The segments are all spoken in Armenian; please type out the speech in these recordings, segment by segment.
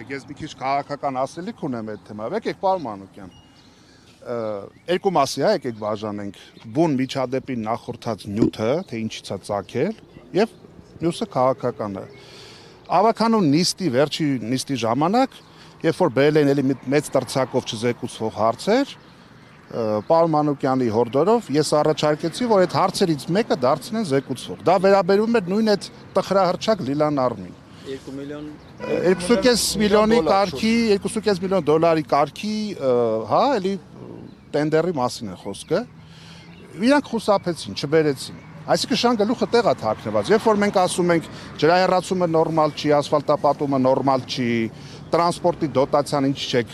եկեք, ես մի քիչ քաղաքական ասելիք ունեմ այդ թեմայով, եկեք պարոն Մանուկյան։ Երկու մասի է, եկեք բաժանենք բուն միջադեպին նախորդած նյութը, թե ինչից է ծագել, եւ մյուսը քաղաքականը։ Ավականուն նիստի վերջի նիստի ժամանակ, երբ որ բերել են էլի մեծ տրցակով չզեկուցվող հարցեր, պարոն Մանուկյանի հորդորով ես առաջարկեցի, որ այդ հարցերից մեկը դարձնեն զեկուցվող։ Դա վերաբերում էր նույն այդ տխրահռչակ Լիլան Արմին։ 2 միլիոն 2.5 միլիոնի կարգի, 2.5 միլիոն դոլարի կարգի, հա, էլի տենդերի մասին է խոսքը։ Իրանք խուսափեցին, չբերեցին։ Այսինքն շան գլուխը տեղ է թաքնված։ Երբ որ մենք ասում ենք ջրահեռացումը նորմալ չի, ասֆալտապատումը նորմալ չի, տրանսպորտի դոտացիան ինչ չեք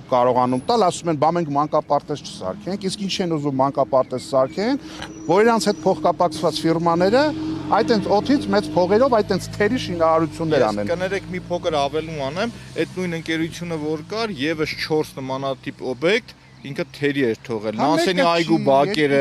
կարողանում տալ, ասում են, բա մենք մանկապարտեզ չսարքենք, իսկ ինչ են ուզում մանկապարտեզ սարքեն, որ իրանց հետ փոխկապակցված ֆիրմաները այդ այնց օթից մեծ փողերով այդ այնց թերի շինարարություններ անեն։ Կներեք մի փոքր ավելում անեմ, այդ նույն ընկերությունը որ կար, եւս 4 նմանատիպ օբյեկտ ինքը թերի էր թողել, Նանսենի այգու բակերը,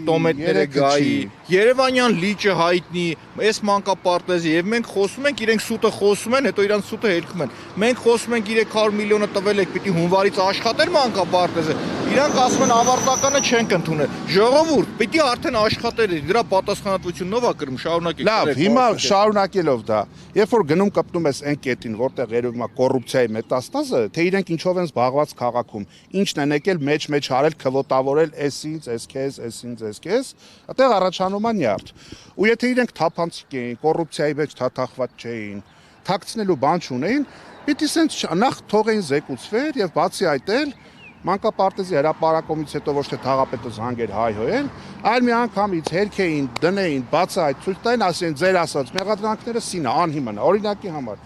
տոմետները գայի, Երևանյան լիճը հայտնի, այս մանկապարտեզը եւ մենք խոսում ենք, իրենք սուտը խոսում են, հետո իրանց սուտը հերքում են։ Մենք խոսում ենք 300 միլիոնը տվել եք, պիտի հունվարից աշխատեր մանկապարտեզը։ Իրանք ասում են ավարտականը չենք ընդունել։ Ժողովուրդ, պիտի արդեն աշխատեր, դրա պատասխանատվությունն ով է կրում, շարունակեք։ Լավ, հիմա շարունակելով դա, երբ որ գնում կպտում ես այն կետին, որտեղ երևում է կոռուպցիայի մետաստազը, թե իրենք ինչով են զբաղված քաղաքում, ինչն են եկել մեջ հարել, քվոտավորել էսինց, էսքեզ, այդտեղ առաջանում է նյարդ։ Ու եթե իրենք թափանցիկ էին, կոռուպցիայի մեջ թաթախված չէին, թաքցնելու բան չունեին, պիտի սենց նախ թողեին զեկուցվեր եւ բացի այդ էլ մանկապարտեզի հրապարակումից հետո ոչ թե թաղապետը զանգեր հայհոյել, այլ մի անգամից հերքեին, դնեին, բացը այդ ցույց տային, ասեն ձեր ասած մեղադրանքները սինա, անհիմն, օրինակի համար։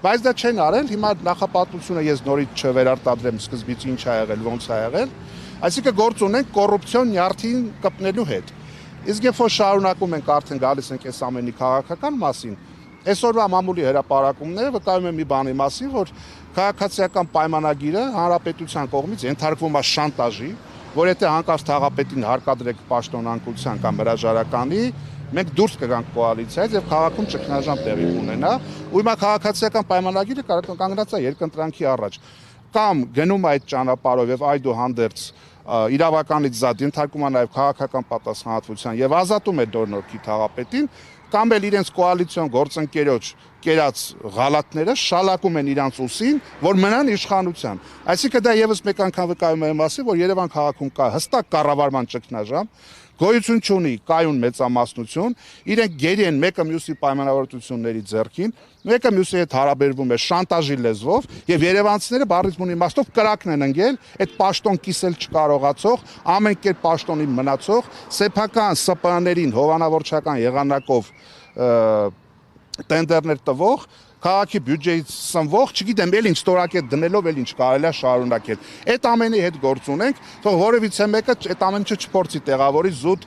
Բայց դա չեն արել, հիմա նախապատվությունը ես նորից չվերարտադրեմ սկզբից ինչ ա եղել, ոնց ա եղել, այսինքն գործ ունենք կոռուպցիոն նյարդին կպնելու հետ։ Իսկ երբ որ շարունակում ենք արդեն գալիս ենք այս ամենի քաղաքական մասին, այսօրվա մամուլի հրապարակումները վկայում են մի բանի մասին, որ քաղաքացիական պայմանագիրը հանրապետության կողմից ենթարկվում է շանտաժի, որ եթե հանկարծ թաղապետին հարկադրեք պաշտոնանկության կամ հրաժարականի, մենք դուրս կգանք կոալիցիայից եւ քաղաքում ճգնաժամ տեղի ունենա, ու հիմա քաղաքացիական պայմանագիրը կանգնած է երկընտրանքի առաջ։ Կամ գնում այդ ճանապարհով եւ այդուհանդերձ իրավականից զատ ենթարկում է նաեւ քաղաքական պատասխանատվության եւ ազատում է դորնորքի թաղապետին, կամ էլ իրենց կոալիցիոն գործընկերոջ կերած ղալատները շալակում են իրանց ուսին, որ մնան իշխանության։ Այսինքն դա եւս մեկ անգամ վկայում է մասի, որ Երևան քաղաքում կա հստակ կառավարման ճգնաժամ, գոյություն չունի կայուն մեծամասնություն, իրենք գերի են մեկը մյուսի պայմանավորվածությունների ձեռքին, մեկը մյուսի հետ հարաբերվում է շանտաժի լեզվով եւ երևանցիները բառից բուն իմաստով կրակն են ընկել այդ պաշտոն կիսել չկարողացող, ամեն կերպ պաշտոնին մնացող, սեփական ՍՊԸ-ներին հովանավորչական եղանակով տենդերներ տվող, քաղաքի բյուջեից սնվող, չգիտեմ, էլ ինչ ստորակետ դնելով էլ ինչ կարելի է շարունակել։ Այդ ամենի հետ գործ ունենք, թող որևիցե մեկը այդ ամենը չփորձի տեղավորի զուտ,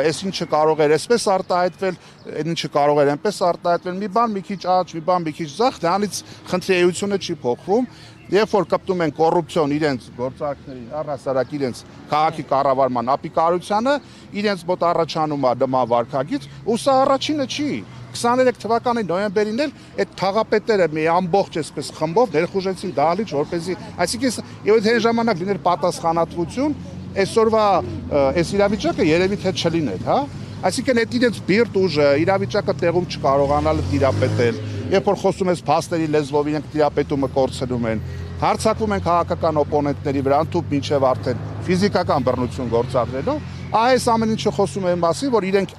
այս ինչը կարող էր այսպես արտահայտվել, այդ ինչը կարող էր այնպես արտահայտվել, մի բան մի քիչ աճ, մի բան մի քիչ ձախ, դրանից խնդրի էությունը չի փոխվում։ Երբ որ կպտում են կոռուպցիոն իրենց գործարքներին, առհասարակ իրենց քաղաքի կառավարման ապիկարությանը, իրենց մոտ առաջանում է նման վարքագիծ, ու սա առաջինը չի։ 23 թվականի նոյեմբերին էլ այդ թաղապետերը մի ամբողջ այսպես խմբով ներխուժեցին դահլիճ, որպեսզի, այսինքն եթե այն ժամանակ լիներ պատասխանատվություն, այսօրվա այս իրավիճակը երևի թե չլիներ, հա։ Այսինքն այդ իրենց բիրտ ուժը, իրավիճակը տեղում չկարողանալը տիրապետել, երբ որ խոսում ես փաստերի լեզվով, իրենք տիրապետումը կորցնում են, հարձակվում են քաղաքական օպոնենտների վրա, ընդհանուր մինչև արդեն ֆիզիկական բռնություն գործադրելով, այս ամեն ինչը խոսում է մասի, որ իրենք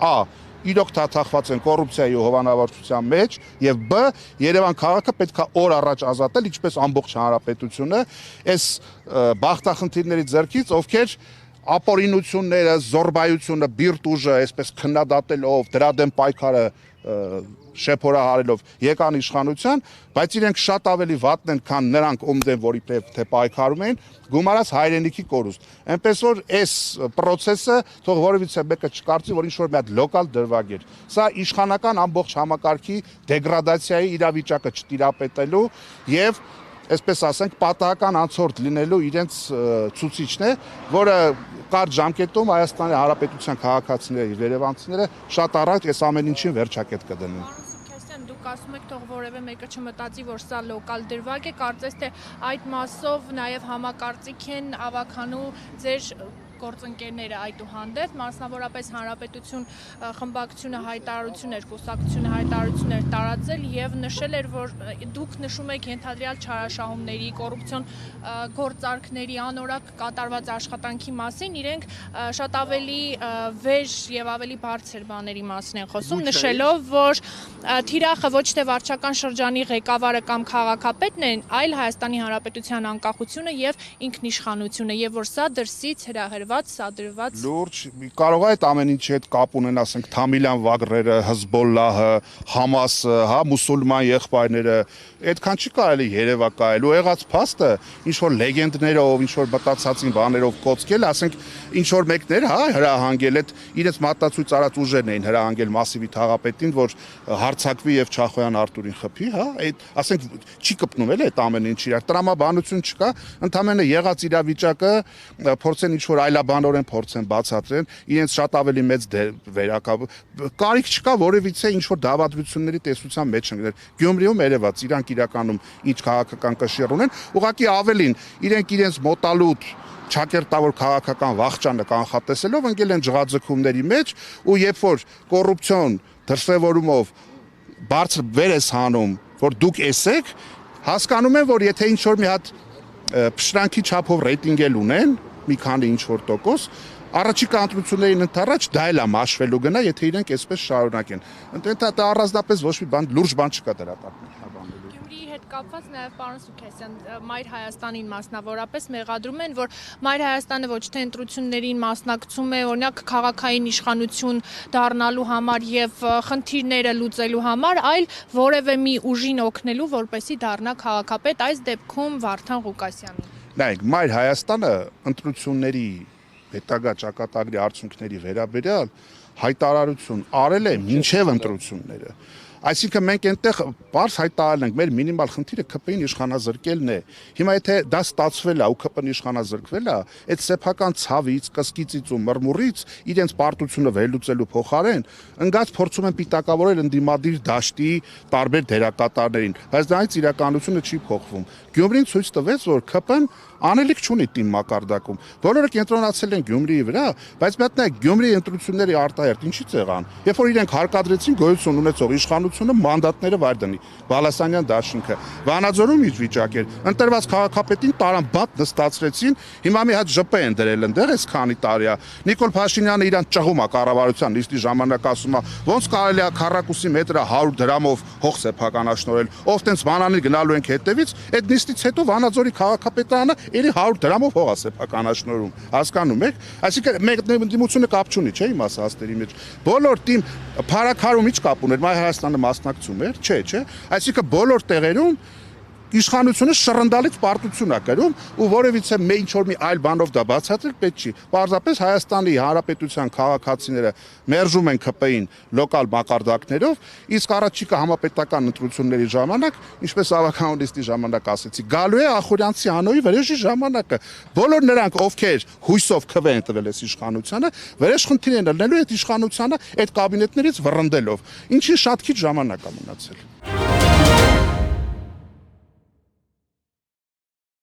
իրոք թաթախված են կոռուպցիայի ու հովանավորչության մեջ եւ բ Երևան քաղաքը պետք է օր առաջ ազատել, ինչպես ամբողջ հանրապետությունը, այս բախտախնդիրների ձեռքից, ովքեր ապօրինությունները, զորբայությունը, բիրտ ուժը, այսպես քննադատելով, դրա դեմ պայքարը շեփորահարելով եկան իշխանության, բայց իրենք շատ ավելի վատն են, քան նրանք ում դեմ որի թե պայքարում են, գումարած հայրենիքի կորուստ։ Այնպես որ այս process-ը թող որևիցե մեկը չկարծի, որ ինչ-որ մի հատ լոկալ դրվագ էր։ Սա իշխանական ամբողջ համակարգի դեգրադացիայի իրավիճակը չտիրապետելու եւ այսպես ասենք պատահական անցորդ լինելու իրենց ցուցիչն է, որը կարճ ժամկետում Հայաստանի Հանրապետության քաղաքացիները եւ երևանցիները շատ առաջ այս ամեն ինչին վերջակետ կդնեն։ Դուք ասում եք, թող որևէ մեկը չմտածի, որ սա լոկալ դրվագ է, կարծես թե այդ մասով նաև համակարծիք են ավականու ձեր գործընկերները այդուհանդերձ, մասնավորապես Հանրապետություն խմբակցությունը հայտարարություն էր, կուսակցությունը հայտարարություն էր տարածել եւ նշել էր, որ դուք նշում եք ենթադրյալ չարաշահումների, կոռուպցիոն գործարքների անորակ կատարված աշխատանքի մասին, իրենք շատ ավելի վեժ եւ ավելի բարձր բաների մասին են խոսում, նշելով, որ թիրախը ոչ թե վարչական շրջանի ղեկավարը կամ քաղաքապետն են, այլ Հայաստանի Հանրապետության անկախությունը եւ ինքնիշխանությունը, եւ որ սա դրսից հրահրված սադրված լուրջ կարող է այդ ամեն ինչի հետ կապ ունեն, ասենք Թամիլյան վագրերը, Հզբոլլահը, Համասը, հա, մուսուլման եղբայրները, այդքան չի կարելի երևակայել ու եղած փաստը ինչ որ լեգենդներով, ինչ որ մտածածին բաներով կոծկել, ասենք ինչ որ մեկներ, հա, հրահանգել այդ իրենց մտածույց արած ուժերն էին հրահանգել Մասիվի թաղապետին, որ հարցակվի եւ Չախոյան Արտուրին խփի, հա, այդ ասենք չի կպնում էլ այդ ամեն ինչ իրար, տրամաբանություն չկա, ընդամենը եղած իրավիճակը փորձեն ինչ որ այլաբանորեն փորձեն բացատրեն, իրենց շատ ավելի մեծ կարիք չկա որևիցե ինչ որ դավադրությունների տեսության մեջ ընկնել։ Գյումրիում երևաց իրանք իրականում ինչ քաղաքական կշիռ ունեն, ուղղակի ավելին իրենք իրենց մոտալուտ չակերտավոր քաղաքական վախճանը կանխատեսելով ընկել են ջղաձգումների մեջ ու երբ որ կոռուպցիոն դրսևորումով բարձր վեր ես հանում, որ դուք էսեք, հասկանում են, որ եթե ինչ որ մի հատ փշրանքի չափով ռեյտինգ էլ ունեն, մի քանի ինչ որ տոկոս, առաջիկա ընտրություններին ընդառաջ դա էլ է մաշվելու գնա, եթե իրենք այսպես շարունակեն։ Դա առանձնապես ոչ մի բան լուրջ բան չկա դրա պատմաբանելու։ Գյումրիի հետ կապված նաև պարոն Սուքեսյան, Մայր Հայաստանին մասնավորապես մեղադրում են, որ Մայր Հայաստանը ոչ թե ընտրություններին մասնակցում է, օրինակ քաղաքային իշխանություն դառնալու համար եւ խնդիրները լուծելու համար, այլ որևէ մի ուժին օգնելու, որպեսզի դառնա քաղաքապետ, այս դեպքում Վարդան Ղուկասյանին։ Նայեք, Մայր Հայաստանը ընտրությունների հետագա ճակատագրի արդյունքների վերաբերյալ հայտարարություն արել է մինչև ընտրությունները։ Այսինքն մենք այնտեղ բարձ հայտարարել ենք, մեր մինիմալ խնդիրը ԿՊ-ին իշխանազրկելն է։ Հիմա եթե դա ստացվել է ու ԿՊ-ն իշխանազրկվել է, այդ սեփական ցավից, կսկիծից ու մռմուռից իրենց պարտությունը վերլուծելու փոխարեն ընկած փորձում են պիտակավորել ընդդիմադիր դաշտի տարբեր դերակատարներին, բայց դրանից իրականությունը չի փոխվում։ Գյումրին ցույց տվեց, որ ԿՊ-ն անելիք չունի տիմ մակարդակում։ Բոլորը կենտրոնացել են Գյումրիի վրա, բայց մի հատ նայեք Գյումրիի ընտրությունների արտահերտ ինչից եղան։ Երբ որ իրենք հարկադրեցին գոյություն ունեցող իշխանությունը մանդատները վայր դնի։ Բալասանյան դաշինքը Վանաձորում իր վիճակ էր։ Ընտրված քաղաքապետին տարան բաց նստացրեցին, հիմա մի հատ ԺՊ են դրել ընդեղ, այս քանի տարի է։ Նիկոլ Փաշինյանը իրան ճղում է կառավարության նիստի ժամանակ ասում է, ոնց կարելի է քառակուսի մետրը 100 դրամով հող սեփականաշնորհել։ Ով տենց բանանի գնալու ենք հետևից, այդ նիստից հետո Վանաձորի քաղաքապետարանը Էլի 100 դրամով հող է սեփականաշնորհում, հասկանում եք, այսինքն մեկ դիմությունը կապ չունի, չէ՞ իմ ասածների մեջ։ Բոլոր տիմ փարակարում ինչ կապ ուներ, Մայր Հայաստանը մասնակցում էր, չէ։ Այսինքն բոլոր տեղերում իշխանությունը շռնդալից պարտություն է կրում ու որևիցե ինչ որ մի այլ բանով դա բացատրել պետք չի։ Պարզապես Հայաստանի Հանրապետության քաղաքացիները մերժում են ԿՊ-ին լոկալ մակարդակներով, իսկ առաջիկա համապետական ընտրությունների ժամանակ, ինչպես ավականոդիստի ժամանակ ասեցի, գալու է Ախուրյանցի անոյի վրեժի ժամանակը։ Բոլոր նրանք, ովքեր հույսով քվ են տվել այս իշխանությանը, վրեժ խնդիր են լնելու այդ իշխանությանը այդ կաբինետներից վռնդելով։ Ինչի շատ քիչ ժամանակ է մնացել։